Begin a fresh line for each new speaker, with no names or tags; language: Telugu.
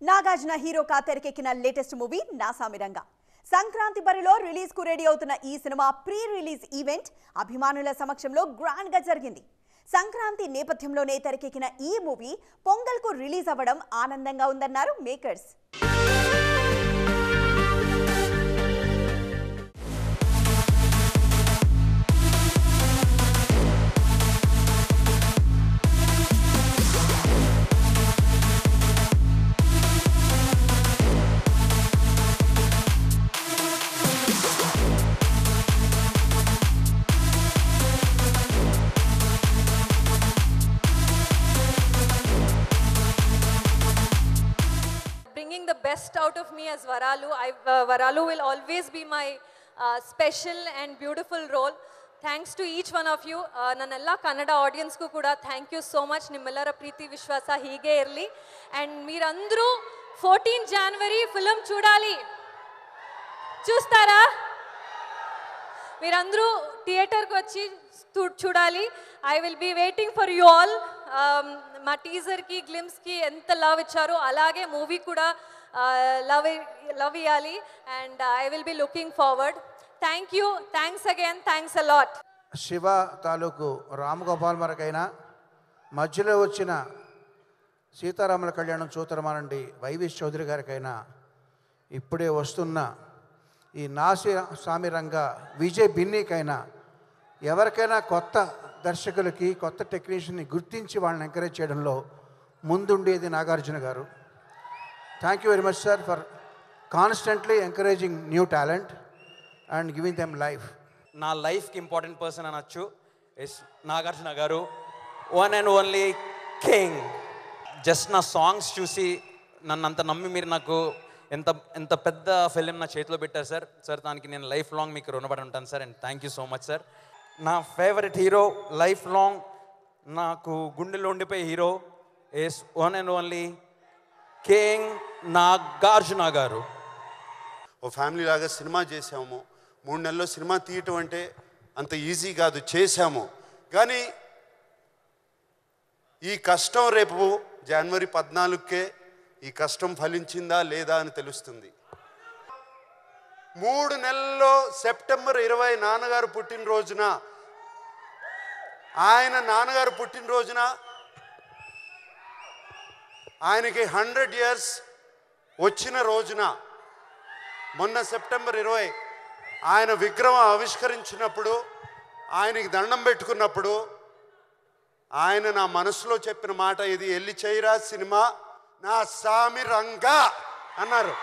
నాగార్జున హీరోగా తెరకెక్కిన లేటెస్ట్ మూవీ నా సామిరంగా. సంక్రాంతి బరిలో రిలీజ్ కు రెడీ అవుతున్న ఈ సినిమా ప్రీ రిలీజ్ ఈవెంట్ అభిమానుల సమక్షంలో గ్రాండ్ గా జరిగింది. సంక్రాంతి నేపథ్యంలోనే తెరకెక్కిన ఈ మూవీ పొంగల్ కు రిలీజ్ అవ్వడం ఆనందంగా ఉందన్నారు makers.
Bringing the best out of me as Varalu. Varalu will always be my special and beautiful role. Thanks to each one of you. Nanella Kannada audience ku kuda thank you so much. Nimmellara Preeti Vishwasa hige irli. And meerandru 14 January film chudali. Chustara? Meerandru theater ku vachi chudali. I will be waiting for you all. మా టీజర్ కి గ్లిమ్స్ కి ఎంత లవ్ ఇచ్చారో అలాగే మూవీ కూడా లవ్ ఇవ్వాలి. And I will be looking forward. Thank you, thanks again, thanks a lot.
Shiva తాలూకు రామగోపాల్ మరకైనా మధ్యలో వచ్చిన సీతారాముల కళ్యాణం చూతరమానండి వైవి చౌదరి గారికైనా ఇప్పుడే వస్తున్న ఈ నాసి సామిరంగా విజయ్ బిన్నీకైనా ఎవరికైనా కొత్త దర్శకులకి కొత్త టెక్నీషియన్ని గుర్తించి వాళ్ళని ఎంకరేజ్ చేయడంలో ముందుండేది నాగార్జున గారు. Thank you very much sir for constantly encouraging new talent and giving them life.
నా లైఫ్కి ఇంపార్టెంట్ పర్సన్ అనొచ్చు ఇస్ నాగార్జున గారు, one and only king. Just నా సాంగ్స్ చూసి నన్ను అంత నమ్మి మీరు నాకు ఎంత పెద్ద ఫిలిం నా చేతిలో పెట్టారు సార్. దానికి నేను లైఫ్ లాంగ్ మీకు రుణపడి ఉంటాను sir. And thank you so much sir. నా ఫేవరెట్ హీరో, లైఫ్ లాంగ్ నాకు గుండెలో ఉండిపోయే hero is one and only king Nagarjuna garu.
ఓ ఫ్యామిలీ లాగా సినిమా చేసాము. 3 నెలల్లో సినిమా తీయటం అంటే అంత ఈజీ కాదు, చేశాము. కానీ ఈ కష్టం రేపు జనవరి 14కే ఈ కష్టం ఫలించిందా లేదా అని తెలుస్తుంది. 3 నెలల్లో సెప్టెంబర్ 20 నాన్నగారు పుట్టినరోజున, నాన్నగారు పుట్టినరోజున ఆయనకి 100 years వచ్చిన రోజున, మొన్న సెప్టెంబర్ 20 ఆయన విగ్రహం ఆవిష్కరించినప్పుడు, ఆయనకి దండం పెట్టుకున్నప్పుడు ఆయన నా మనసులో చెప్పిన మాట ఇది, ఎల్లి చేయరా సినిమా నా సామిరంగా అన్నారు.